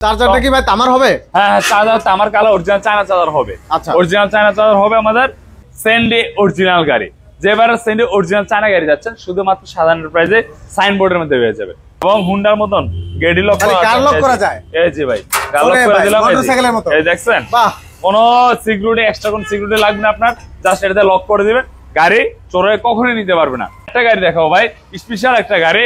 চার্জারটা কি ভাই তামার হবে? হ্যাঁ হ্যাঁ, চার্জার তামার কালার অরিজিনাল চায়না চার্জার হবে। আচ্ছা, অরিজিনাল চায়না চার্জার হবে আমাদের। সেন্ডি অরিজিনাল গাড়ি, যেবারে সেন্ডি অরিজিনাল চায়না গাড়ি যাচ্ছে শুধুমাত্র সাধারণ প্রাইসে সাইনবোর্ডের মধ্যে পেয়ে যাবে। এবং হুন্ডার মতন গেডি লক করা যায়। এই যে ভাই গাল লক করে দিলাম, মোটরসাইকেলের মতো। এই দেখছেন, বাহ, কোনো সিকিউরিটি এক্সট্রা কোন সিকিউরিটি লাগবে না আপনার, জাস্ট এটাতে লক করে দিবেন, গাড়ি চোরে কখনোই নিতে পারবে না। একটা গাড়ি দেখাবো ভাই, স্পেশাল একটা গাড়ি,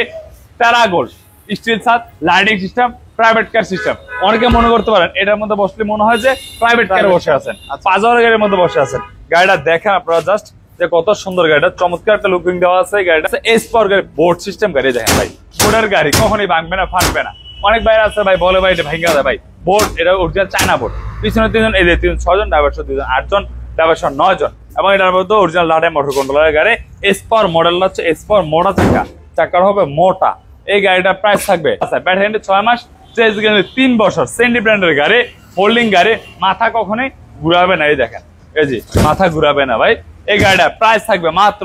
প্যারাগোল্ড স্টিল ছাদ, lighting system, private car system. অনেকে মনে করতে পারেন এটার মধ্যে বসলে মনে হয় যে প্রাইভেট কারে বসে আছেন, 5000 গাড়ির মধ্যে বসে আছেন। গাড়িটা দেখেন আপনারা জাস্ট যে কত সুন্দর গাড়িটা, চমৎকার একটা লুকিং দেওয়া আছে। গাড়িটা এসপর গাড়ি, বোর্ড সিস্টেম গাড়ি দেখেন ভাই, বোর্ডের গাড়ি কখনোই ভাঙবে না, ফাটবে না। অনেক বাইরে আছে ভাই বলে ভাই এটা ভাঙা যায়, ভাই বোর্ড এটা অরিজিনাল চায়না বোর্ড। পিছনে 3 জন, এই যে 6 জন, ড্রাইভার সহ 2 জন, 8 জন, ড্রাইভার সহ 9 জন। এবং এটার মধ্যে অরিজিনাল লাটে মোটর কন্ট্রোলারের গাড়ি, এসপর মডেল হচ্ছে এসপর মোটা চাকার হবে মোটা। এই গাড়িটার প্রাইস থাকবে ব্যাটারি 6 মাস, 3 বছর, সেন্ডি ব্র্যান্ডের গাড়ি, হোল্ডিং গাড়ি, মাথা কখনোই ঘুরাবে না। এই দেখেন, এই যে মাথা ঘুরাবে না ভাই। এই গাড়িটার প্রাইস থাকবে মাত্র।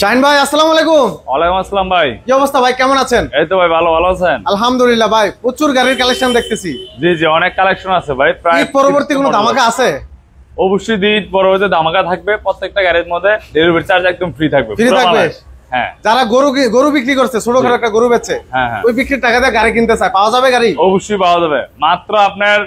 শাহিন ভাই আসসালামু আলাইকুম। ওয়ালাইকুম আসসালাম ভাই, কি অবস্থা ভাই, কেমন আছেন? এই তো ভাই ভালো আছেন? আলহামদুলিল্লাহ ভাই, প্রচুর গাড়ির কালেকশন দেখতেছি। জি জি, অনেক কালেকশন আছে ভাই। প্রায় পরবর্তী কোনো ধামাকা আছে? অবশ্যই ঈদ পরবর্তী ধামাকা থাকবে। প্রত্যেকটা গাড়ির মধ্যে ডেলিভারি চার্জ একদম ফ্রি থাকবে। হ্যাঁ, যারা গরু বিক্রি করছে, ছোটখাটো একটা গরু বেচছে, ওই বিক্রির টাকা দিয়ে গাড়ি কিনতে চায়, পাওয়া যাবে গাড়ি? অবশ্যই পাওয়া যাবে। মাত্র আপনার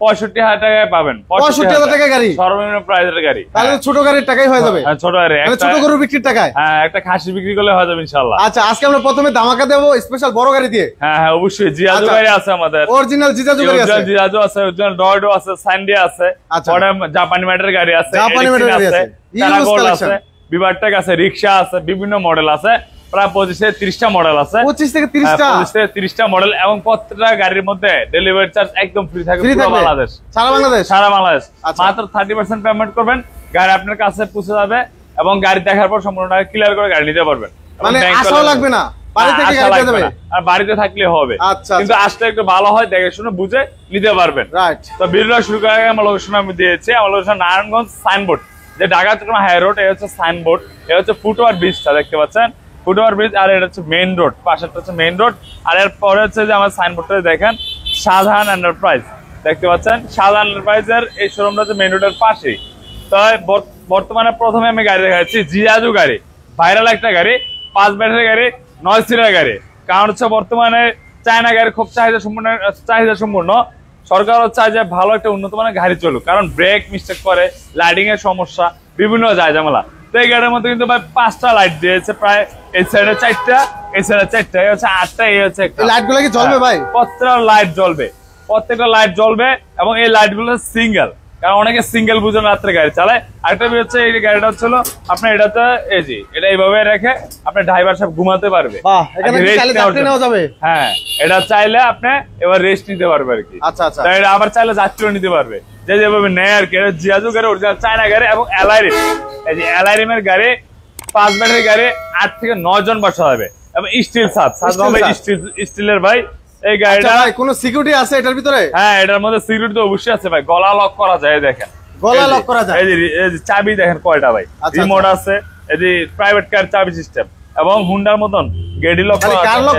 65,000 টাকায় পাবেন। 65,000 টাকা গাড়ি, সর্বনিম্ন প্রাইসের গাড়ি। তাহলে ছোট গাড়ির টাকাই হয়ে যাবে। হ্যাঁ, ছোট গাড়ি, ছোট গরু বিক্রির টাকায়। হ্যাঁ, একটা খাসি বিক্রি করলে হয়ে যাবে ইনশাআল্লাহ। আচ্ছা, আজকে আমরা প্রথমে ধামাকা দেব স্পেশাল বড় গাড়ি দিয়ে। হ্যাঁ হ্যাঁ, অবশ্যই জিয়াজু গাড়ি আছে আমাদের, অরিজিনাল জিজাজু গাড়ি আছে, জিয়াজু আছে, অরিজিনাল ডয়ডো আছে, সানডে আছে, পরে জাপানি ম্যাটার গাড়ি আছে, জাপানি ম্যাটার গাড়ি আছে, প্যারাগোল্ড আছে, বিভারটেক আছে, রিকশা আছে, বিভিন্ন মডেল আছে। প্রায় 25 থেকে 30টা মডেল আছে। 25 থেকে 30টা? 25 থেকে 30টা মডেল। এবং প্রত্যেকটা গাড়ির মধ্যে ডেলিভারি চার্জ একদম ফ্রি থাকবে পুরো বাংলাদেশ। সারা বাংলাদেশ? সারা বাংলাদেশ। মাত্র 30% পেমেন্ট করবেন, গাড়ি আপনার কাছে পৌঁছে যাবে এবং গাড়ি দেখার পর সম্পূর্ণ টাকা ক্লিয়ার করে গাড়ি নিতে পারবেন। মানে আসাও লাগবে না, বাড়ি থেকে গাড়ি পেয়ে যাবে। আর বাড়িতে থাকলে হবে, কিন্তু আসলে একটু ভালো হয়, দেখে শুনে বুঝে নিতে পারবেন। রাইট। তো ভিডিওটা শুরু করার আগে আমার লোকেশন আমি দিয়েছি। আমার লোকেশন নারায়ণগঞ্জ সাইনবোর্ড, যে ঢাকা চট্টগ্রাম হাই রোড, এটা হচ্ছে সাইনবোর্ড। এটা হচ্ছে ফুটওভার ব্রিজটা দেখতে পাচ্ছেন, ফুটওভার ব্রিজ। আর এটা হচ্ছে মেইন রোড, পাশেরটা হচ্ছে মেইন রোড। আর এর পরে হচ্ছে যে আমার সাইনবোর্ডটা দেখেন, শাহজাহান এন্টারপ্রাইজ দেখতে পাচ্ছেন। শাহজাহান এন্টারপ্রাইজের এই শোরুমটা হচ্ছে মেইন রোডের পাশেই। তো বর্তমানে প্রথমে আমি গাড়ি দেখাচ্ছি জিয়াজু গাড়ি, ভাইরাল একটা গাড়ি, 5 ব্যাটারি গাড়ি, 9 সিটের গাড়ি। কারণ হচ্ছে বর্তমানে চায়না গাড়ি খুব চাহিদা সম্পূর্ণ। সরকারও চায় যে ভালো একটা উন্নত মানের গাড়ি চলুক, কারণ ব্রেক মিস্টেক করে, লাইটিং এর সমস্যা, বিভিন্ন যায় ঝামেলা। তো এই গাড়ির মধ্যে কিন্তু ভাই 5টা লাইট দিয়েছে, প্রায় এই সাইডে 4টা, এই সাইডে 4টা, এই হচ্ছে 8টা, এই হচ্ছে একটা। লাইট গুলো কি জ্বলবে ভাই? প্রত্যেকটা লাইট জ্বলবে, প্রত্যেকটা লাইট জ্বলবে। এবং এই লাইট গুলো সিঙ্গেল, কারণ অনেকে সিঙ্গেল বুঝে রাত্রে গাড়ি চালায়। আরেকটা হচ্ছে এই গাড়িটা হচ্ছিল আপনার এটাতে, এই যে এটা এইভাবে রেখে আপনার ড্রাইভার সাহেব ঘুমাতে পারবে। হ্যাঁ, এটা চাইলে আপনি এবার রেস্ট নিতে পারবে আর কি। আচ্ছা আচ্ছা, এটা আবার চাইলে যাত্রীও নিতে পারবে, যে যেভাবে নেয় আর কি। জিয়াজু গাড়ি অরিজিনাল চায়না গাড়ি এবং এলআইরিম, এই যে এলআইরিমের গাড়ি, 5 ব্যাটারি গাড়ি, 8 থেকে 9 জন বসা যাবে। এবং স্টিল ছাদ স্টিলের ভাই। এই গাড়িটা কোনো সিকিউরিটি আছে এটার ভিতরে? হ্যাঁ, এটার মধ্যে সিকিউরিটি তো অবশ্যই আছে ভাই, গলা লক করা যায়। দেখেন, গলা লক করা যায়। এই যে চাবি দেখেন কয়টা ভাই, রিমোট আছে, এই যে প্রাইভেট কার চাবি সিস্টেম। এবং হুন্ডার মতন গেডি লক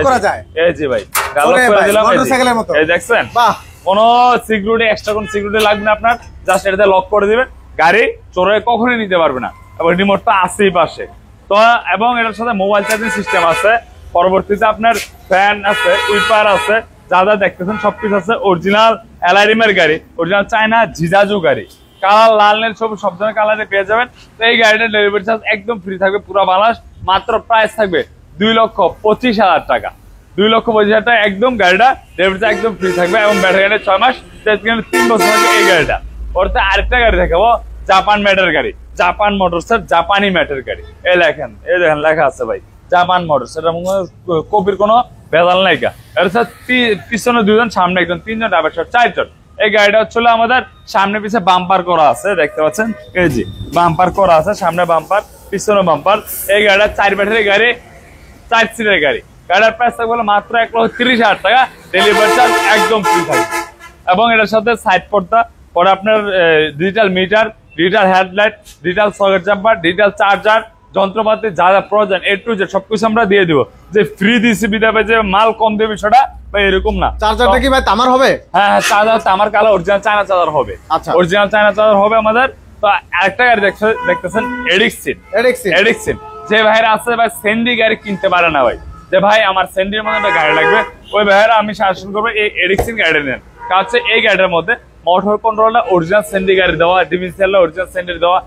করা যায়। এই যে ভাই গাল লক করে দিলাম, মোটরসাইকেলের মতো। এই দেখছেন, বাহ, কোনো সিকিউরিটি এক্সট্রা কোন সিকিউরিটি লাগবে না আপনার, জাস্ট এটাতে লক করে দিবেন, গাড়ি চোরে কখনোই নিতে পারবে না। এবং রিমোটটা আছেই পাশে। তো এবং এটার সাথে মোবাইল চার্জিং সিস্টেম আছে। পরবর্তীতে আপনার ফ্যান আছে, উইপার আছে, যা যা দেখতেছেন সবকিছু আছে। অরিজিনাল এলআইরিমের গাড়ি, অরিজিনাল চায়না জিজাজু গাড়ি, কালার লাল নীল সব ধরনের কালারে পেয়ে যাবেন। তো এই গাড়িটার ডেলিভারি চার্জ একদম ফ্রি থাকবে পুরো বাংলাদেশ। মাত্র প্রাইস থাকবে 2,25,000 টাকা। 2,25,000 টাকা একদম গাড়িটা ডেলিভারি চার্জ একদম ফ্রি থাকবে। এবং ব্যাটারি গাড়ি 6 মাস, 3 বছর থাকবে এই গাড়িটা। ওরতে আরেকটা গাড়ি দেখাবো, জাপান ম্যাটার গাড়ি, জাপান মোটরসের জাপানি ম্যাটার গাড়ি। এই দেখেন লেখা আছে ভাই জাপান মোটরস, এটা কপির কোনো ভেজাল নাই। এটা পিছনে 2 জন, সামনে 1 জন, 3 জন, ড্রাইভার সহ 4 জন। এই গাড়িটা হচ্ছিল আমাদের সামনে পিছে বাম্পার করা আছে, দেখতে পাচ্ছেন, এই যে বাম্পার করা আছে, সামনে বাম্পার, পিছনে বাম্পার। এই গাড়িটা 4 ব্যাটারি গাড়ি, 4 সিটের গাড়ি। গাড়ির প্রাইস থাকবে মাত্র 1,30,000 টাকা, ডেলিভারি চার্জ একদম ফ্রি থাকবে। এবং এটার সাথে সাইড পর্দা, পরে আপনার digital meter, digital headlight, digital socket jumper, digital charger, যন্ত্রপাতি যা যা প্রয়োজন A to Z সবকিছু আমরা দিয়ে দিব। যে ফ্রি দিছি বিদায় যে মাল কম দেবে সেটা বা এরকম না। চার্জারটা কি ভাই তামার হবে? হ্যাঁ চার্জার তামার কালো অরিজিনাল চায়না চার্জার হবে। আচ্ছা অরিজিনাল চায়না চার্জার হবে আমাদের। তো আরেকটা গাড়ি দেখতেছেন এডিক্সিন। যে ভাইরা আছে ভাই সেন্ডি গাড়ি কিনতে পারে না ভাই, যে ভাই আমার সেন্ডির মধ্যে একটা গাড়ি লাগবে, ওই ভাইরা আমি সাজেশন করবো এই এডিক্সিন গাড়ি নেন। কারণ হচ্ছে এই গাড়ির মধ্যে মোটর কন্ট্রোলটা অরিজিনাল সেন্ডি গাড়ি দেওয়া, ডিভিসিএল অরিজিনাল সেন্ডি দেওয়া,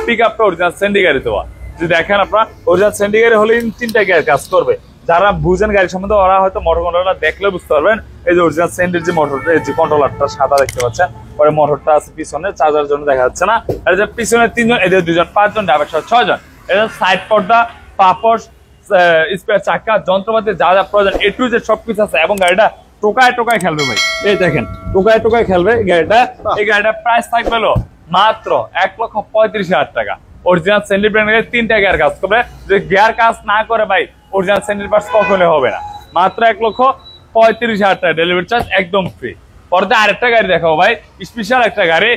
পিক আপটা অরিজিনাল সেন্ডি গাড়ি দেওয়া। যদি দেখেন আপনার অরিজিনাল সেন্ডি গাড়ি হলে 3টা গাড়ি কাজ করবে। যারা বুঝেন গাড়ি সম্বন্ধে ওরা হয়তো মোটর কন্ট্রোলটা দেখলে বুঝতে পারবেন। এই যে অরিজিনাল সেন্ডির যে মোটরটা, এই যে কন্ট্রোলারটা সাদা দেখতে পাচ্ছেন, পরে মোটরটা আছে পিছনে, চার্জার জন্য দেখা যাচ্ছে না। আর যে পিছনে 3জন, এদের 2জন, 5জন, ড্রাইভার সহ 6জন। এটা সাইড পর্দা, পাপড়, স্পেয়ার চাকা, যন্ত্রপাতি যা যা প্রয়োজন A to Z সবকিছু আছে। এবং গাড়িটা টোকায় খেলবে ভাই, এই দেখেন টোকায় খেলবে গাড়িটা। এই গাড়িটার প্রাইস থাকবে মাত্র 1,35,000 টাকা। অরিজিনাল সেন্ডি ব্র্যান্ড গাড়ি 3টা গিয়ার কাজ করবে। যদি গিয়ার কাজ না করে ভাই অরিজিনাল সেন্ডির পার্টস কখনো হবে না। মাত্র 1,35,000 টাকা, ডেলিভারি চার্জ একদম ফ্রি। পরে আরেকটা গাড়ি দেখাবো ভাই, স্পেশাল একটা গাড়ি,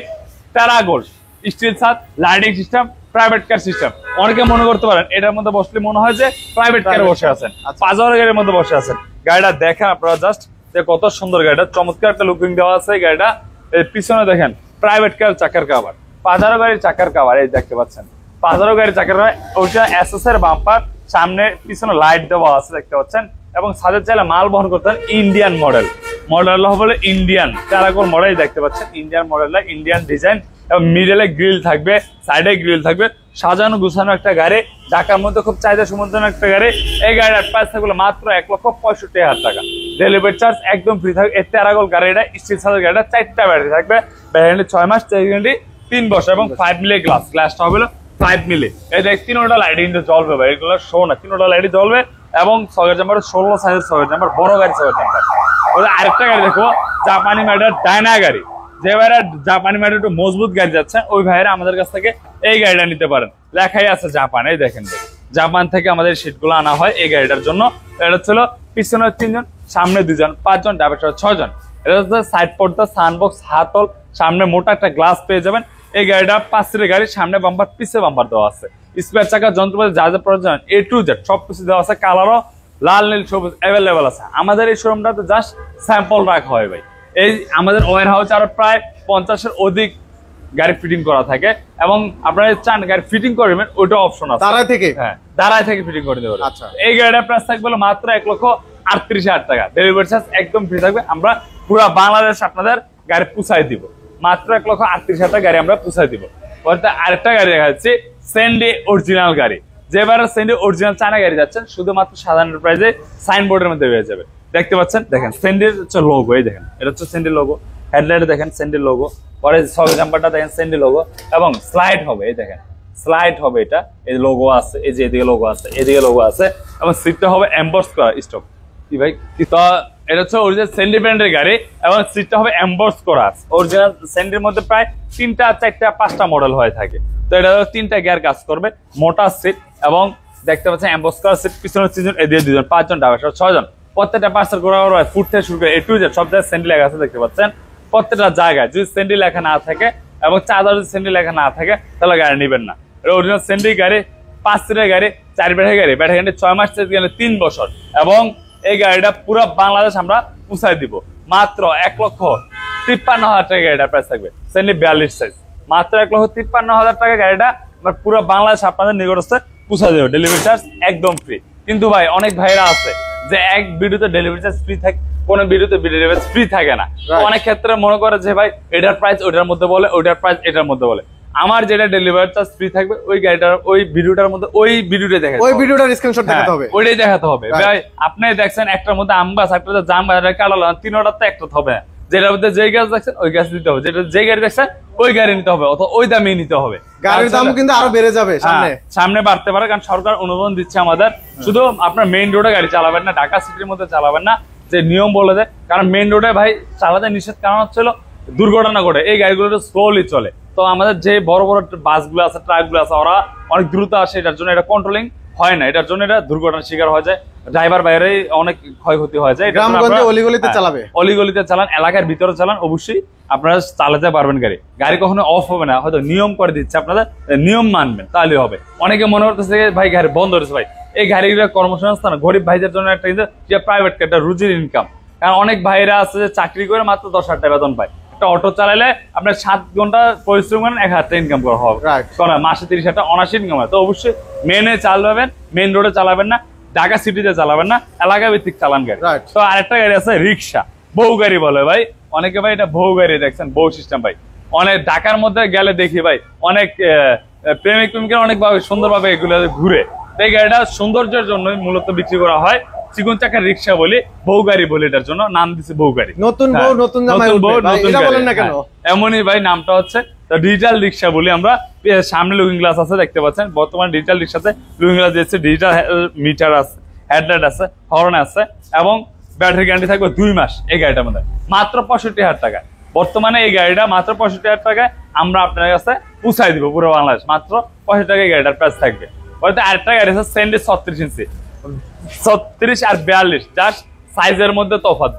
প্যারাগোল্ড স্টিল ছাদ, lighting system, private car system. অনেকে মনে করতে পারেন এটার মধ্যে বসলে মনে হয় যে প্রাইভেট কারে বসে আছেন, 5,000 গাড়ির মধ্যে বসে আছেন। গাড়িটা দেখেন আপনারা জাস্ট যে কত সুন্দর গাড়িটা, চমৎকার একটা লুকিং দেওয়া আছে গাড়িটা। এর পিছনে দেখেন প্রাইভেট কার চাকার কাভার, 5,000 গাড়ির চাকার কাভার, এই দেখতে পাচ্ছেন 5,000 গাড়ির চাকার কাভার। ওইটা এসএস এর বাম্পার, সামনে পিছনে লাইট দেওয়া আছে দেখতে পাচ্ছেন। এবং সাথে চাইলে মাল বহন করতেন ইন্ডিয়ান মডেল হবে ইন্ডিয়ান প্যারাগোল্ড মডেল দেখতে পাচ্ছেন। ইন্ডিয়ান মডেল, ইন্ডিয়ান ডিজাইন, এবং মিডলে গ্রিল থাকবে, সাইডে গ্রিল থাকবে, সাজানো গুছানো একটা গাড়ি, ঢাকার মধ্যে খুব চাহিদা সম্পন্ন একটা গাড়ি। এই গাড়ির প্রাইস থাকবে মাত্র 1,65,000 টাকা। ডেলিভারি চার্জ একদম ফ্রি থাকবে। এই প্যারাগোল্ড গাড়িটা স্টিল সাইজের গাড়িটা 4টা ব্যাটারি থাকবে, ব্যাটারি 6 মাস, 3 বছর, এবং 5 মিলি গ্লাসটা হবে 5 মিলি। এই দেখ 3টা লাইটিং জ্বলবে ভাই, এগুলো শো না, 3টা লাইটই জ্বলবে। এবং সকেট জাম্পার 16 সাইজের সকেট জাম্পার, বড় গাড়ি সকেট জাম্পার। আরেকটা গাড়ি দেখো, জাপানি ম্যাটার ডায়না গাড়ি। যে ভাইরা জাপানি ম্যাটার একটু মজবুত গাড়ি যাচ্ছে, ওই ভাইরা আমাদের কাছ থেকে এই গাড়িটা নিতে পারেন। লেখাই আছে জাপান, এই দেখেন জাপান থেকে আমাদের সিটগুলো আনা হয় এই গাড়িটার জন্য। এটা ছিল পিছনে 3জন, সামনে 2জন, 5জন, ড্রাইভার 6জন। এটা হচ্ছে সাইড পর্দা, সানবক্স, হাতল, সামনে মোটা একটা গ্লাস পেয়ে যাবেন। এই গাড়িটা 5 সিটের গাড়ি, সামনে বাম্পার, পিছে বাম্পার দেওয়া আছে। স্পেয়ার চাকা, যন্ত্রপাতি যা যা প্রয়োজন A to Z সবকিছু দেওয়া আছে। কালারও লাল, নীল, সবুজ অ্যাভেলেবেল আছে। আমাদের এই শোরুমটাতে জাস্ট স্যাম্পল রাখা হয় ভাই। এই আমাদের ওয়ার হাউসে আরো প্রায় 50-এর অধিক গাড়ি ফিটিং করা থাকে। এবং আপনারা চান গাড়ি ফিটিং করবেন, ওইটা অপশন আছে দাঁড়ায় থেকে। হ্যাঁ, দাঁড়ায় থেকে ফিটিং করে দেবো। আচ্ছা, এই গাড়িটার প্রাইস থাকবে মাত্র 1,38,000 টাকা। ডেলিভারি চার্জ একদম ফ্রি থাকবে। আমরা পুরো বাংলাদেশ আপনাদের গাড়ি পুষাই দিব। মাত্র 1,38,000 টাকা গাড়ি আমরা পুষাই দিব। বলতে আরেকটা গাড়ি দেখা যাচ্ছে, সেন্ডি অরিজিনাল গাড়ি। যেবারে সেন্ডি অরিজিনাল চায়না গাড়ি যাচ্ছেন, শুধুমাত্র সাধারণ প্রাইসে সাইনবোর্ডের মধ্যে পেয়ে যাবে। দেখতে পাচ্ছেন, দেখেন সেন্ডির হচ্ছে লোগো, এই দেখেন এটা হচ্ছে সেন্ডির লোগো। হেডলাইটে দেখেন সেন্ডির লোগো, পরে সকেট জাম্পারটা দেখেন সেন্ডির লোগো, এবং স্লাইড হবে, এই দেখেন স্লাইড হবে। এটা এই লোগো আছে, এই যে এদিকে লোগো আছে, এদিকে লোগো আছে, এবং সিটটা হবে এমবস করা স্টক। কি ভাই, তো এটা হচ্ছে অরিজিনাল সেন্ডি ব্র্যান্ডের গাড়ি, এবং সিটটা হবে এমবস করা। অরিজিনাল সেন্ডির মধ্যে প্রায় 3টা, 4টা, 5টা মডেল হয়ে থাকে। তো এটা 3টা গিয়ার কাজ করবে, মোটা সিট, এবং দেখতে পাচ্ছেন এমবস করা সিট। পিছনে 3জন, এদিকে 2জন, 5জন, ড্রাইভার 6জন। প্রত্যেকটা পার্সেল করা হয় ফুট থেকে শুরু করে A to Z সব জায়গায় সেন্ডি লেখা আছে দেখতে পাচ্ছেন। প্রত্যেকটা জায়গায় যদি সেন্ডি লেখা না থাকে এবং চার্জার যদি সেন্ডি লেখা না থাকে, তাহলে গাড়ি নেবেন না। এটা অরিজিনাল সেন্ডি গাড়ি, 5 সিটের গাড়ি, 4 ব্যাটারি গাড়ি, ব্যাটারি গাড়ি 6 মাস, 3 বছর। এবং এই গাড়িটা পুরো বাংলাদেশ আমরা পুষাই দিব। মাত্র 1,53,000 টাকা গাড়িটা প্রাইস থাকবে। সেন্ডি 42 সাইজ, মাত্র 1,53,000 টাকা গাড়িটা আমরা পুরো বাংলাদেশ আপনাদের নিকটস্থে পুষাই দেবো। ডেলিভারি চার্জ একদম ফ্রি। কিন্তু ভাই অনেক ভাইরা আছে যে এক ভিডিওতে ডেলিভারি চার্জ ফ্রি থাকে, কোন ভিডিওতে ডেলিভারি চার্জ ফ্রি থাকে না। অনেক ক্ষেত্রে মনে করে যে ভাই এটার প্রাইস ওইটার মধ্যে বলে, ওইটার প্রাইস এটার মধ্যে বলে। আমার যেটা ডেলিভারি চার্জ ফ্রি থাকবে, ওই গাড়িটার ওই ভিডিওটার মধ্যে ওই ভিডিওটা দেখাতে হবে, ওই ভিডিওটার স্ক্রিনশট দেখাতে হবে, ওইটাই দেখাতে হবে। ভাই আপনি দেখছেন একটার মধ্যে আমগাছ, একটাতে জাম গাছ, কালো, 3টার তো একটা হবে। যেটার মধ্যে যেই গাছ দেখছেন ওই গাছ দিতে হবে, যেটা যে গাড়ি দেখছেন ওই গাড়ি নিতে হবে, অথবা ওই দামে নিতে হবে। গাড়ির দাম কিন্তু আরো বেড়ে যাবে, সামনে বাড়তে পারে, কারণ সরকার অনুমোদন দিচ্ছে আমাদের। শুধু আপনার মেইন রোডে গাড়ি চালাবেন না, ঢাকা সিটির মধ্যে চালাবেন না, যে নিয়ম বলে দেয়। কারণ মেইন রোডে ভাই চালাতে নিষেধ, কারণ হচ্ছিল দুর্ঘটনা ঘটে। এই গাড়িগুলো স্লোলি চলে। তো আমাদের যে বড় বড় বাসগুলো আছে, ট্রাকগুলো আছে, ওরা অনেক দ্রুত আসে, এটার জন্য এটা কন্ট্রোলিং হয় না, এটার জন্য এটা দুর্ঘটনার শিকার হয়ে যায়। ড্রাইভার বাইরে অনেক ক্ষয়ক্ষতি হয়ে যায়। গ্রামগঞ্জে অলিগলিতে চালাবে, অলিগলিতে চালান, এলাকার ভিতরে চালান, অবশ্যই আপনারা চালাতে পারবেন গাড়ি। গাড়ি কখনো অফ হবে না, হয়তো নিয়ম করে দিচ্ছে, আপনাদের নিয়ম মানবেন তাহলে হবে। অনেকে মনে করতেছে ভাই গাড়ি বন্ধ হয়েছে, ভাই এই গাড়িগুলো কর্মসংস্থান গরিব ভাইদের জন্য একটা কিন্তু যে প্রাইভেট একটা রুজির ইনকাম। কারণ অনেক ভাইরা আছে যে চাকরি করে মাত্র 10,000 টাকা বেতন পায়। একটা অটো চালাইলে আপনার 7 ঘন্টা পরিশ্রম করেন 1,000 টাকা ইনকাম করা হবে, মাসে 30,000 টাকা অনায়াসে ইনকাম হয়। তো অবশ্যই মেনে চালাবেন, মেন রোডে চালাবেন না, ঢাকা সিটিতে চালাবেন না, এলাকা ভিত্তিক চালান গাড়ি। তো আরেকটা গাড়ি আছে রিক্সা, বউ গাড়ি বলে ভাই অনেকে, ভাই এটা বউ গাড়ি দেখছেন, বউ সিস্টেম ভাই। অনেক ঢাকার মধ্যে গেলে দেখি ভাই অনেক প্রেমিক প্রেমিকের অনেক সুন্দরভাবে এগুলো ঘুরে। এই গাড়িটা সৌন্দর্যের জন্য মূলত বিক্রি করা হয়। চিকন চাকার রিক্সা বলি, বউ গাড়ি বলি, এটার জন্য নাম দিচ্ছে বউ গাড়ি। নতুন বউ নতুন জামাই উঠবে, এটা বলেন না কেন? এমনই ভাই নামটা হচ্ছে। তো ডিজিটাল রিক্সা বলি আমরা। সামনে লুকিং গ্লাস আছে দেখতে পাচ্ছেন, বর্তমানে ডিজিটাল রিক্সাতে লুকিং গ্লাস দিয়েছে, ডিজিটাল মিটার আছে, হেডলাইট আছে, হর্ন আছে এবং ব্যাটারি গ্যারান্টি থাকবে 2 মাস। এই গাড়িটার মধ্যে মাত্র 65,000 টাকা। বর্তমানে এই গাড়িটা মাত্র 65,000 টাকায় আমরা আপনার কাছে পৌঁছাই দিব পুরো বাংলাদেশ। মাত্র 65 টাকায় গাড়িটার প্রাইস থাকবে। আরেকটা গাড়ি আছে স্যান্ডি 36 ইঞ্চি, 36 আর 42, জাস্ট সাইজের মধ্যে তফাৎ,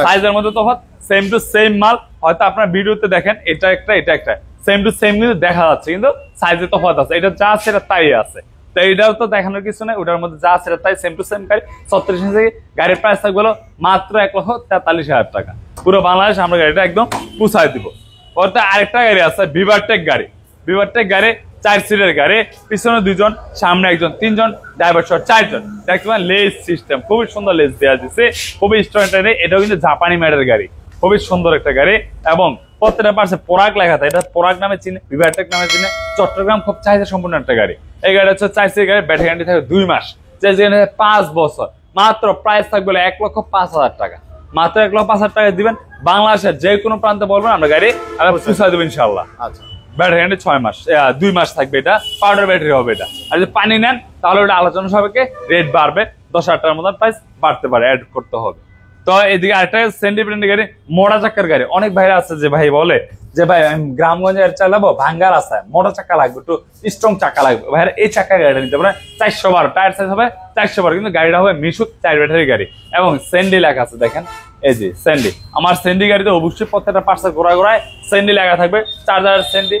সাইজের মধ্যে তফাৎ, সেম টু সেম মাল। হয়তো আপনার ভিডিওতে দেখেন এটা একটা এটা একটা, সেম টু সেম কিন্তু দেখা যাচ্ছে, কিন্তু সাইজে তফাৎ আছে। এটা যা আছে এটা তাই আছে। তো এটাও তো দেখানোর কিছু নেই, ওটার মধ্যে যা আছে তাই সেম টু সেম গাড়ি। 36 ইঞ্চি গাড়ির প্রাইস থাকবে মাত্র 1,43,000 টাকা। পুরো বাংলাদেশ আমরা গাড়িটা একদম পুষাই দিব। ওতে আরেকটা গাড়ি আছে বিভারটেক গাড়ি। বিভারটেক গাড়ি 4 সিটের গাড়ি, পিছনে 2 জন, সামনে 1 জন, 3 জন, ড্রাইভার সহ 4 জন। দেখতে পারেন লেজ সিস্টেম, খুবই সুন্দর লেজ দেওয়া দিচ্ছে, খুবই স্ট্যান্ডার্ড। এটাও কিন্তু জাপানি মেডের গাড়ি, খুবই সুন্দর একটা গাড়ি এবং প্রত্যেকটা পাশে পোরাক লেখা থাকে। এটা পোরাক নামে চিনে, বিভারটেক নামে চিনে। চট্টগ্রাম খুব চাহিদা সম্পূর্ণ একটা গাড়ি। এই গাড়ি হচ্ছে 4 সিটের গাড়ি, ব্যাটারি গ্যারান্টি থাকবে 2 মাস, যেখানে 5 বছর। মাত্র প্রাইস থাকবে 1,05,000 টাকা। মাত্র 1,05,000 টাকা দিবেন, বাংলাদেশের যে কোনো প্রান্তে বলবেন আমরা গাড়ি পৌঁছাই দেবো ইনশাল্লাহ। আচ্ছা, ব্যাটারি গ্যারান্টি 6 মাস, 2 মাস থাকবে। এটা পাউডার ব্যাটারি হবে এটা। আর যদি পানি নেন তাহলে ওটা আলোচনা সাপেক্ষে রেট বাড়বে, 10,000 টাকার মতো প্রাইস বাড়তে পারে, অ্যাড করতে হবে। তো এদিকে আরেকটা স্যান্ডি ব্র্যান্ডের গাড়ি, মোটা চাকার গাড়ি। অনেক ভাইরা আছে যে ভাই বলে যে ভাই আমি গ্রামগঞ্জে চালাবো, ভাঙ্গার আছে, মোটা চাকা লাগবে, একটু স্ট্রং চাকা লাগবে। ভাইরা এই চাকা গাড়িটা নিতে পারে, 412 টায়ার সাইজ হবে 412, কিন্তু গাড়িটা হবে মিশুক 4 ব্যাটারি গাড়ি এবং স্যান্ডি লেখা আছে দেখেন, এই যে স্যান্ডি। আমার স্যান্ডি গাড়িতে অবশ্যই প্রত্যেকটা পার্সেল গোড়ায় গোড়ায় স্যান্ডি লেখা থাকবে। চার্জার স্যান্ডি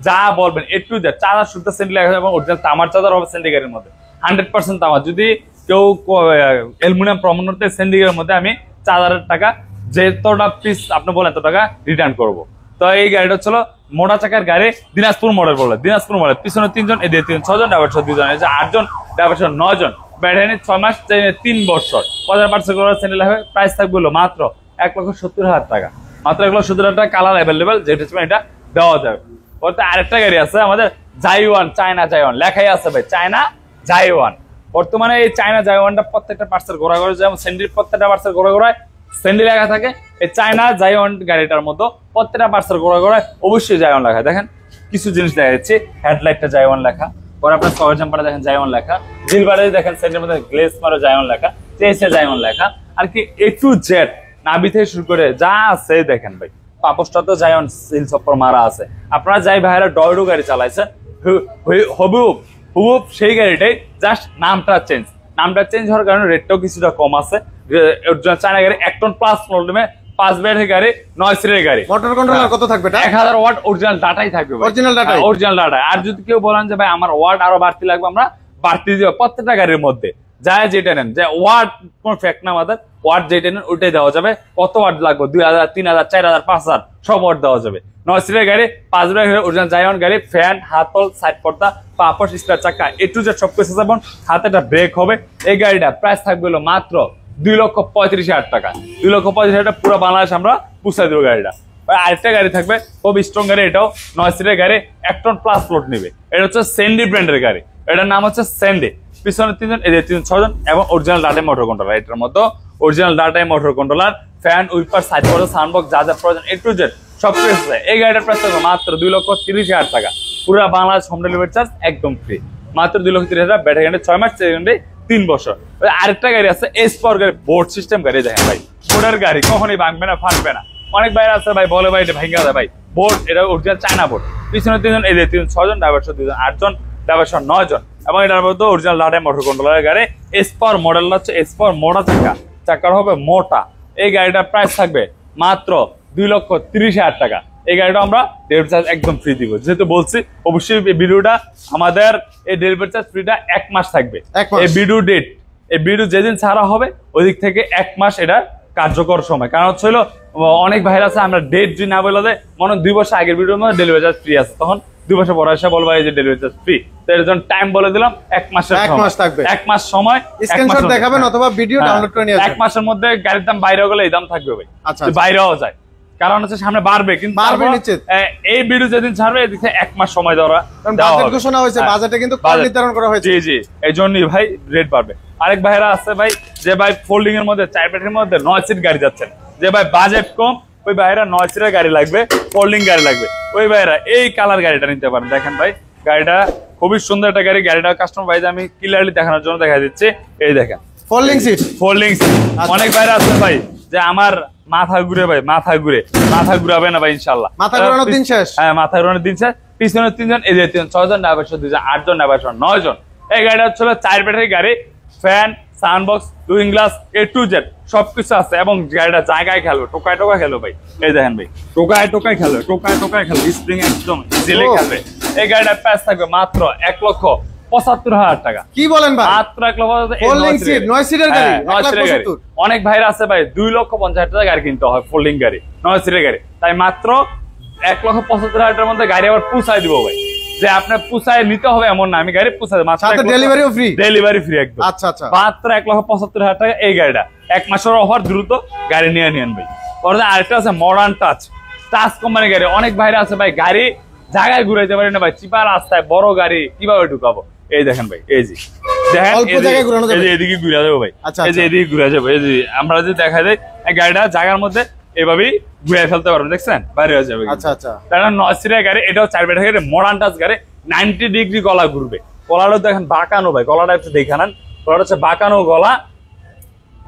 যা বলবেন A to Z, চার্জার শুদ্ধ স্যান্ডি লেখা থাকবে এবং অরিজিনাল তামার চার্জার হবে স্যান্ডি গাড়ির মধ্যে, 100% তামার। যদি কেউ অ্যালুমিনিয়াম প্রমাণতে স্যান্ডি গাড়ির মধ্যে আমি 4,000 টাকা যেতটা পিস আপনি বলেন এত টাকা রিটার্ন করবো। তো এই গাড়িটা হচ্ছিল মোটা চাকার গাড়ি, দিনাজপুর মডেল বলে, দিনাজপুর মডেল। পিছনে 3 জন, এদিকে 3, 6 জন, ড্রাইভার সহ 2 জন, 8 জন, ড্রাইভার সহ 9 জন। ব্যাটারি 6 মাস, 3 বছর, 50% করে স্যান্ডেল হবে। প্রাইস থাকবে মাত্র 1,70,000 টাকা। মাত্র 1,70,000 টাকা। কালার অ্যাভেলেবেল, যেটা এটা দেওয়া যাবে। বলতে আরেকটা গাড়ি আছে আমাদের জাইওয়ান, চায়না জাইওয়ান লেখাই আছে ভাই, চায়না জাইওয়ান। বর্তমানে এই চায়না জাইওয়ানটা প্রত্যেকটা পার্সেল ঘোরা ঘোরা, যেমন স্যান্ডির প্রত্যেকটা পার্সেল ঘোরা ঘোরায় স্যান্ডি লেখা থাকে। এই চায়না জাইওয়ান গাড়িটার মধ্যে প্রত্যেকটা পার্সেল ঘোরা ঘোরায় অবশ্যই জাইওয়ান লেখা। দেখেন কিছু জিনিস দেখা যাচ্ছে, হেডলাইটটা জাইওয়ান লেখা, পরে আপনার সয়ের জাম্পারে দেখেন জাইওয়ান লেখা, জিলবারে দেখেন স্যান্ডির মধ্যে গ্লেস মারো জাইওয়ান লেখা, চেসে জাইওয়ান লেখা। আর কি A to Z নাভি থেকে শুরু করে যা আছে দেখেন ভাই, পাপোসটা তো জাইওয়ান সিল সফর মারা আছে। আপনারা যাই ভাইরা ডয়ডো গাড়ি চালাইছেন, হুবুব সেই গাড়িটাই, জাস্ট নামটা চেঞ্জ। নামটা চেঞ্জ হওয়ার কারণে রেটটাও কিছুটা কম আছে। চায়না গাড়ি 1 টন প্লাস মডেলে, 5 ব্যাটারি গাড়ি, 9 সিটের গাড়ি। মোটর কন্ট্রোলার কত থাকবে? 1000 ওয়াট অরিজিনাল ডাটাই থাকবে, অরিজিনাল ডাটা। আর যদি কেউ বলেন যে ভাই আমার ওয়াট আরো বাড়তি লাগবে, আমরা বাড়তি দিব প্রত্যেকটা গাড়ির মধ্যে। যায় যেটা নেন, যে ওয়াট কোন ফ্যাক্ট না, আমাদের ওয়াট যেটা নেন ওইটাই দেওয়া যাবে। কত ওয়াট লাগবে, 2000, 3000, 4000, 5000 সব ওয়াট দেওয়া যাবে। 9 সিটের গাড়ি, 5 ব্যাটারি অরিজিনাল জাইওয়ান গাড়ি, ফ্যান, হাতল, সাইড পর্দা, পাপোস, স্টার চাকা, A to Z সবকিছু যাবেন। হাতে একটা ব্রেক হবে। এই গাড়িটা প্রাইস থাকবে মাত্র 2,35,000 টাকা। 2,35,000 টাকা পুরো বাংলাদেশ আমরা পুষাই দেবো গাড়িটা। আরেকটা গাড়ি থাকবে খুব স্ট্রং গাড়ি, এটাও 9 সিটের গাড়ি, 1 টন প্লাস লোড নেবে। এটা হচ্ছে স্যান্ডি ব্র্যান্ডের গাড়ি, এটার নাম হচ্ছে স্যান্ডি। পিছনে 3 জন, এদিকে 3, 6 জন এবং অরিজিনাল ডাটাই মোটর কন্ট্রোলার। এটার মধ্যে অরিজিনাল ডাটাই motor controller, fan, wiper, side পর্দা, সাউন্ড বক্স, যা যা প্রয়োজন A to Z সব কিছু আছে। এই গাড়িটার প্রাইস থাকবে মাত্র 2,30,000 টাকা। পুরো বাংলাদেশ হোম ডেলিভারি চার্জ একদম ফ্রি, মাত্র 2,30,000। ব্যাটারি গ্যারান্টি 6 মাস, 3 বছর। আরেকটা গাড়ি আছে S4 গাড়ি, বোর্ড সিস্টেম গাড়ি। দেখেন ভাই, বোর্ডের গাড়ি কখনোই ভাঙবে না, ফাটবে না। অনেক বাইরে আছে ভাই বলে ভাই এটা ভাঙা যায়, ভাই বোর্ড এটা অরিজিনাল চায়না বোর্ড। পিছনে 3 জন, এদিকে 3, 6 জন, ড্রাইভার সহ 2 জন, 8 জন, ড্রাইভার সহ 9 জন এবং এটার মধ্যে অরিজিনাল ডাটাই মোটর কন্ট্রোলারের গাড়ি। S4 মডেল হচ্ছে S4 মোটা চাকা, চাকার হবে মোটা। এই গাড়িটার প্রাইস থাকবে মাত্র 2,30,000 টাকা। এই গাড়িটা আমরা ডেলিভারি চার্জ একদম ফ্রি দিব, যেহেতু বলছি অবশ্যই এই ভিডিওটা আমাদের এই ডেলিভারি চার্জ ফ্রিটা 1 মাস থাকবে। এই ভিডিও ডেট, এই ভিডিও যেদিন ছাড়া হবে ওই দিক থেকে 1 মাস এটা কার্যকর সময়। কারণ হচ্ছে হলো অনেক ভাইরা আছে আমরা ডেট যদি না বলে দেয় মনে 2 বছর আগের ভিডিওর মধ্যে ডেলিভারি চার্জ ফ্রি আছে, তখন 2 বছর পরে এসে বলবো এই যে ডেলিভারি চার্জ ফ্রি। তো এর জন্য টাইম বলে দিলাম 1 মাসের, 1 মাস থাকবে, 1 মাস সময়, স্ক্রিনশট দেখাবেন অথবা ভিডিও ডাউনলোড করে নিয়ে আসবেন। 1 মাসের মধ্যে গাড়ির দাম বাইরে গেলে এই দাম থাকবে ভাই, আচ্ছা বাইরেও যায়, কারণ হচ্ছে সামনে বাড়বে, কিন্তু বাড়বে নিশ্চিত। এই ভিডিও যেদিন ছাড়বে এদিকে 1 মাস সময় দেওয়া বাজেট ঘোষণা হয়েছে, বাজেটে কিন্তু কর নির্ধারণ করা হয়েছে। জি জি, এই জন্যই ভাই রেট বাড়বে। আরেক ভাইরা আছে ভাই যে ভাই ফোল্ডিং এর মধ্যে 4 বেডের মধ্যে 9 সিট গাড়ি যাচ্ছেন, যে ভাই বাজেট কম, ওই ভাইরা 9 সিটের গাড়ি লাগবে, ফোল্ডিং গাড়ি লাগবে, ওই ভাইরা এই কালার গাড়িটা নিতে পারেন। দেখেন ভাই গাড়িটা খুবই সুন্দর একটা গাড়ি, গাড়িটা কাস্টমার ভাই আমি ক্লিয়ারলি দেখানোর জন্য দেখা দিচ্ছি। এই দেখেন ফোল্ডিং সিট, ফোল্ডিং সিট। অনেক ভাইরা আছে ভাই যে আমার মাথা ঘুরে ভাই, মাথা ঘুরাবে না ভাই ইনশাআল্লাহ, মাথা ঘুরানোর দিন শেষ। হ্যাঁ, মাথা ঘুরানোর দিন শেষ। পিছনে 3 জন, এই যে 6 জন, ড্রাইভার 2 জন, 8 জন, ড্রাইভার 9 জন। এই গাড়িটা হচ্ছে 4 ব্যাটারি গাড়ি, fan, sound box, looking glass, A to Z সবকিছু আছে, এবং গাড়িটা জায়গায় খেলবে, টোকায় খেলবে ভাই। এই দেখেন ভাই টোকায় খেলবে, স্প্রিং একদম জেলে খেলবে। এই গাড়িটার প্রাইস থাকবে মাত্র 1,75,000 টাকা। কি বলেন ভাই, মাত্র 1,75,000। ফোল্ডিং সিট 9 সিটের গাড়ি, 9 সিটের গাড়ি। অনেক ভাইরা আছে ভাই 2,50,000 টাকা গাড়ি কিনতে হয়, ফোল্ডিং গাড়ি 9 সিটের গাড়ি, তাই মাত্র 1,75,000 টাকার মধ্যে গাড়ি আবার পুষায় দিব ভাই। যে আপনার পুষায় নিতে হবে এমন না, আমি গাড়ি পুষাই দেব, মাত্র ডেলিভারিও ফ্রি, ডেলিভারি ফ্রি একদম। আচ্ছা আচ্ছা, মাত্র 1,75,000 টাকা এই গাড়িটা। 1 মাসের অফার, দ্রুত গাড়ি নিয়ে নিন ভাই। আরেকটা আছে মডার্ন টাচ কোম্পানি গাড়ি। অনেক ভাইরা আছে ভাই গাড়ি জায়গায় ঘুরাইতে পারি না ভাই, চিপা রাস্তায় বড় গাড়ি কিভাবে ঢুকাবো। এই দেখেন ভাই, এই যে দেখেন এদিকে ঘুরে যাবো ভাই, এই যে এদিকে ঘুরে যাবো, এই যে আমরা যদি দেখা যায় এই গাড়িটা জায়গার মধ্যে এভাবেই ঘুরে ফেলতে পারবেন, দেখছেন বাইরে হয়ে যাবে। আচ্ছা আচ্ছা, তাহলে 9 সিটের গাড়ি, এটাও 4 ব্যাটারি গাড়ি, মডার্ন টাচ গাড়ি, 90 ডিগ্রি গলা ঘুরবে। গলাটা দেখেন বাঁকানো ভাই, গলাটা একটু দেখে নেন, গলাটা হচ্ছে বাঁকানো গলা,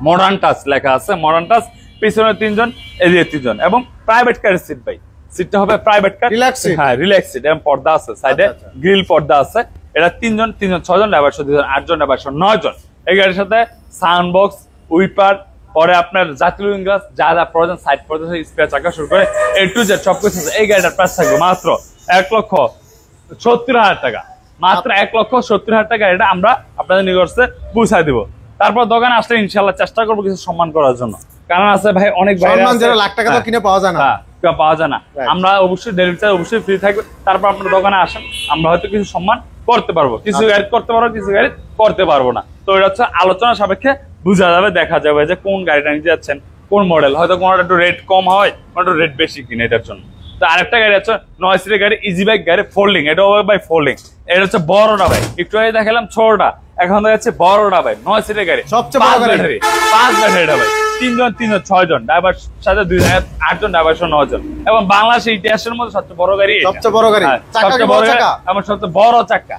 মডার্ন টাচ লেখা আছে, মডার্ন টাচ। পিছনে 3 জন, এদিকে 3 জন, এবং প্রাইভেট কারের সিট ভাই, সিটটা হবে প্রাইভেট কার, হ্যাঁ রিল্যাক্স সিট, এবং পর্দা আছে সাইডে, গ্রিল পর্দা আছে। এটা 3 জন, 6 জন, ড্রাইভার 2 জন, 8 জন, ড্রাইভার 9 জন। এই গাড়ির সাথে সাউন্ড বক্স, উইপার, পরে আপনার জাতীয় লুকিং গ্লাস, যা যা প্রয়োজন, সাইড পর্দা, স্পেয়ার চাকা শুরু করে A to Z সবকিছু আছে। এই গাড়িটার প্রাইস থাকবে মাত্র 1,70,000 টাকা, মাত্র 1,70,000 টাকা। এটা আমরা আপনাদের নিকটে পৌঁছায় দিব। তারপর দোকানে আসলে ইনশাআল্লাহ চেষ্টা করবো কিছু সম্মান করার জন্য, কারণ আছে ভাই অনেক ভাই লাখ টাকা তো কিনে পাওয়া যায় না, পাওয়া যায় না। আমরা অবশ্যই ডেলিভারি চার্জ অবশ্যই ফ্রি থাকবে। তারপর আপনার দোকানে আসেন, আমরা হয়তো কিছু সম্মান করতে পারবো, কিছু গাড়ি করতে পারবো, কিছু গাড়ি করতে পারবো না। তো এটা হচ্ছে আলোচনা সাপেক্ষে বোঝা যাবে, দেখা যাবে যে কোন গাড়িটা নিতে যাচ্ছেন, কোন মডেল, হয়তো কোনটা একটু রেট কম হয়, কোনটা রেট বেশি কিনে এটার জন্য। তো আরেকটা গাড়ি আছে 9 সিটের গাড়ি, ইজি বাইক গাড়ি, ফোল্ডিং, এটাও ভাই ফোল্ডিং। এটা হচ্ছে বড়টা ভাই, একটু আগে দেখালাম ছোটটা, এখন দেখাচ্ছে বড়টা ভাই, 9 সিটের গাড়ি, সবচেয়ে বড় গাড়ি, 5 ব্যাটারিটা ভাই, 3 জন 6 জন, ড্রাইভার সাথে 2 জন, 8 জন, ড্রাইভার 9 জন। এবং বাংলাদেশের ইতিহাসের মধ্যে সবচেয়ে বড় গাড়ি, সবচেয়ে বড় গাড়ি, সবচেয়ে বড় চাকা, আমার সবচেয়ে বড় চাকা।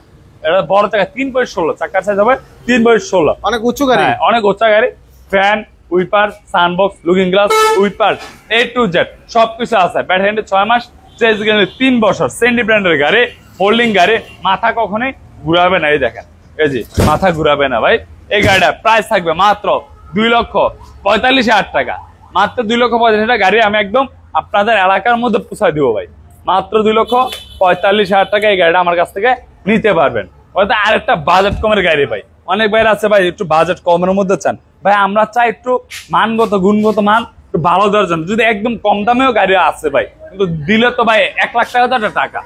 এটা বড় চাকা 3.16, চাকার সাইজ হবে 3.16, অনেক উঁচু গাড়ি, অনেক উঁচা গাড়ি। Fan, wiper, sound box, looking glass, wiper, A to Z সবকিছু আছে। ব্যাটারি 6 মাস, চেঞ্জ গেলে 3 বছর। সেন্ডি ব্র্যান্ডের গাড়ি, ফোল্ডিং গাড়ি, মাথা কখনোই ঘুরাবে না। এই দেখেন, এই যে মাথা ঘুরাবে না ভাই। এই গাড়িটা প্রাইস থাকবে মাত্র 2,45,000 টাকা, মাত্র 2,45,000 টাকা গাড়ি আমি একদম আপনাদের এলাকার মধ্যে পৌঁছায় দিব ভাই, মাত্র 2,45,000 টাকা এই গাড়িটা আমার কাছ থেকে নিতে পারবেন। হয়তো আরেকটা বাজেট কমের গাড়ি ভাই, অনেক ভাইরা আছে ভাই একটু বাজেট কমের মধ্যে চান ভাই, আমরা চাই একটু মানগত গুণগত মান একটু ভালো দেওয়ার জন্য। যদি একদম কম দামেও গাড়ি আছে ভাই, কিন্তু দিলে তো ভাই 1 লাখ টাকা তো টাকা,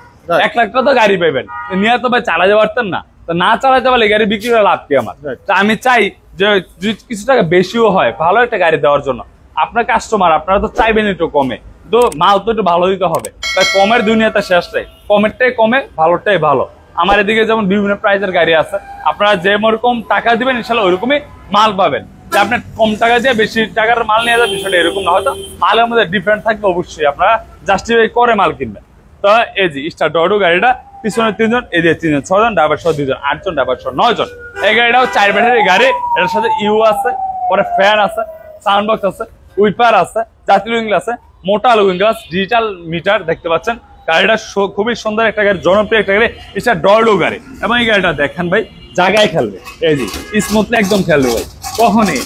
1 লাখ টাকা তো গাড়ি পাবেন, নিয়ে তো ভাই চালাতে পারতেন না। তো না চালাতে পারলে গাড়ি বিক্রি করে লাভ কি আমার? তা আমি চাই যে কিছু টাকা বেশিও হয় ভালো একটা গাড়ি দেওয়ার জন্য। আপনার কাস্টমার, আপনারা তো চাইবেন একটু কমে, তো মাল তো একটু ভালো দিতে হবে। তাই কমের দুনিয়াতে শেষ নেই, কমেরটাই কমে, ভালোটাই ভালো। আমার এদিকে যেমন বিভিন্ন প্রাইসের গাড়ি আছে, আপনারা যেরকম টাকা দিবেন ইনশাল্লাহ ওইরকমই মাল পাবেন। যে আপনি কম টাকা দিয়ে বেশি টাকার মাল নিয়ে যাবেন, বিষয়টা এরকম না। হয়তো মালের মধ্যে ডিফারেন্ট থাকবে, অবশ্যই আপনারা জাস্টিফাই করে মাল কিনবেন। তো এই যে স্টার ডডো গাড়িটা, পিছনে 3 জন, এই যে 3 জন, 6 জন, ড্রাইভার 2 জন, 8 জন, ড্রাইভার 9 জন। এই গাড়িটাও 4 ব্যাটারি গাড়ি, এটার সাথে ইউ আছে, পরে ফ্যান আছে, সাউন্ড বক্স আছে, উইপার আছে, জাতীয় লুকিং গ্লাস আছে, মোটা লুকিং গ্লাস, ডিজিটাল মিটার দেখতে পাচ্ছেন। গাড়িটা খুবই সুন্দর একটা গাড়ি, জনপ্রিয় একটা গাড়ি, এটা ডডো গাড়ি। এবং এই গাড়িটা দেখেন ভাই জায়গায় খেলবে, এই যে স্মুথলি একদম খেলবে ভাই, কখনই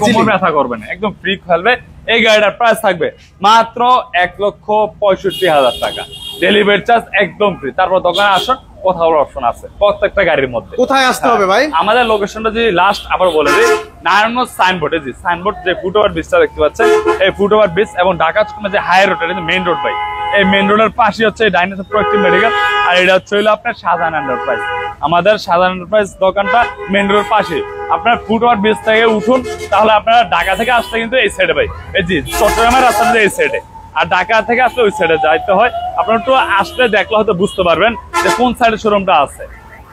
কোমর ব্যথা করবে না, একদম ফ্রি খেলবে। এই গাড়িটার প্রাইস থাকবে মাত্র 1,65,000 টাকা। ডেলিভারি চার্জ একদম ফ্রি। তারপর দোকানে আসুন, কথা বলার অপশন আছে প্রত্যেকটা গাড়ির মধ্যে। কোথায় আসতে হবে ভাই? আমাদের লোকেশনটা যদি লাস্ট আবার বলে দিই, নারায়ণগঞ্জ সাইনবোর্ডে যে সাইনবোর্ড, যে ফুটওভার ব্রিজটা দেখতে পাচ্ছেন, এই ফুটওভার ব্রিজ এবং ঢাকা যে হাই রোড, এটা মেইন রোড ভাই। এই মেইন রোডের পাশে হচ্ছে ডাইনোসর প্রোয়েক্টিভ মেডিকেল, আর এটা হচ্ছে হলো আপনার শাহজাহান এন্টারপ্রাইজ। আমাদের শাহজাহান এন্টারপ্রাইজ দোকানটা মেইন রোডের পাশে। আপনার ফুটওভার ব্রিজ থেকে উঠুন, তাহলে আপনারা ঢাকা থেকে আসলে কিন্তু এই সাইডে ভাই, এই জি চট্টগ্রামের রাস্তাটা এই সাইডে, আর ঢাকা থেকে আসলে ওই সাইডে যাইতে হয়। আপনারা একটু আসলে দেখলে হয়তো বুঝতে পারবেন যে কোন সাইডে শোরুমটা আছে।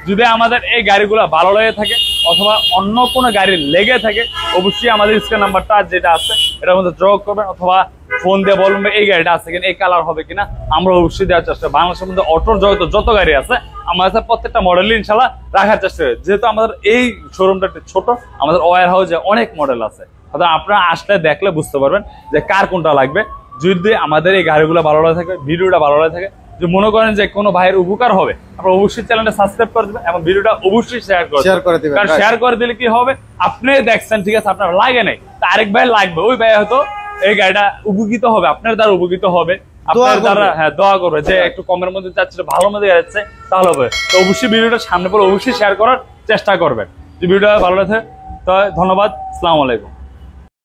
যদি আমাদের এই গাড়িগুলো ভালো লেগে থাকে অথবা অন্য কোনো গাড়ি লেগে থাকে, অবশ্যই আমাদের স্ক্রিন নাম্বারটা যেটা আছে এটার মধ্যে যোগ করবেন, অথবা ফোন দিয়ে বলবেন এই গাড়িটা আছে কিনা, এই কালার হবে কিনা, আমরা অবশ্যই দেওয়ার চেষ্টা করি। বাংলাদেশের মধ্যে অটোর জগতে যত গাড়ি আছে আমাদের কাছে প্রত্যেকটা মডেল ইনশাল্লাহ রাখার চেষ্টা করি। যেহেতু আমাদের এই শোরুমটা একটু ছোট, আমাদের ওয়্যার হাউসে অনেক মডেল আছে, অর্থাৎ আপনারা আসলে দেখলে বুঝতে পারবেন যে কার কোনটা লাগবে। যদি আমাদের এই গাড়িগুলো ভালো লাগে থাকে, ভিডিওটা ভালো লাগে থাকে, যে মনে করেন যে কোনো ভাইয়ের উপকার হবে, আপনারা অবশ্যই চ্যানেলটা সাবস্ক্রাইব করে দেবেন এবং ভিডিওটা অবশ্যই শেয়ার করে দেবেন। কারণ শেয়ার করে দিলে কি হবে, আপনি দেখছেন ঠিক আছে, আপনার লাগে নাই, তা আরেক ভাই লাগবে, ওই ভাই হয়তো এই গাড়িটা উপকৃত হবে, আপনার দ্বারা উপকৃত হবে, আপনার দ্বারা হ্যাঁ দোয়া করবে যে একটু কমের মধ্যে যাচ্ছে, ভালো মধ্যে যাচ্ছে, তাহলে হবে। তো অবশ্যই ভিডিওটা সামনে পরে অবশ্যই শেয়ার করার চেষ্টা করবেন। যে ভিডিওটা ভালো লাগে, তো ধন্যবাদ, আসসালামু আলাইকুম।